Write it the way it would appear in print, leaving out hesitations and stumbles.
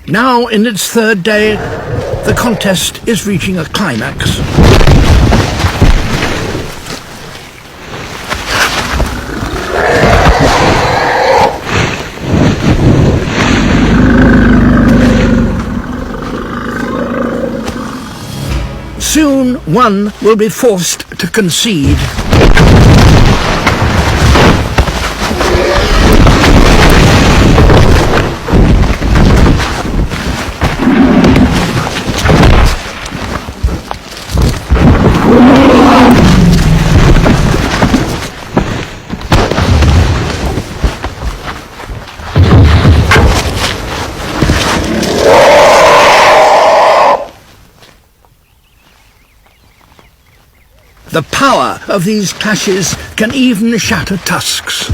Now, in its third day, the contest is reaching a climax. Soon, one will be forced to concede. The power of these clashes can even shatter tusks.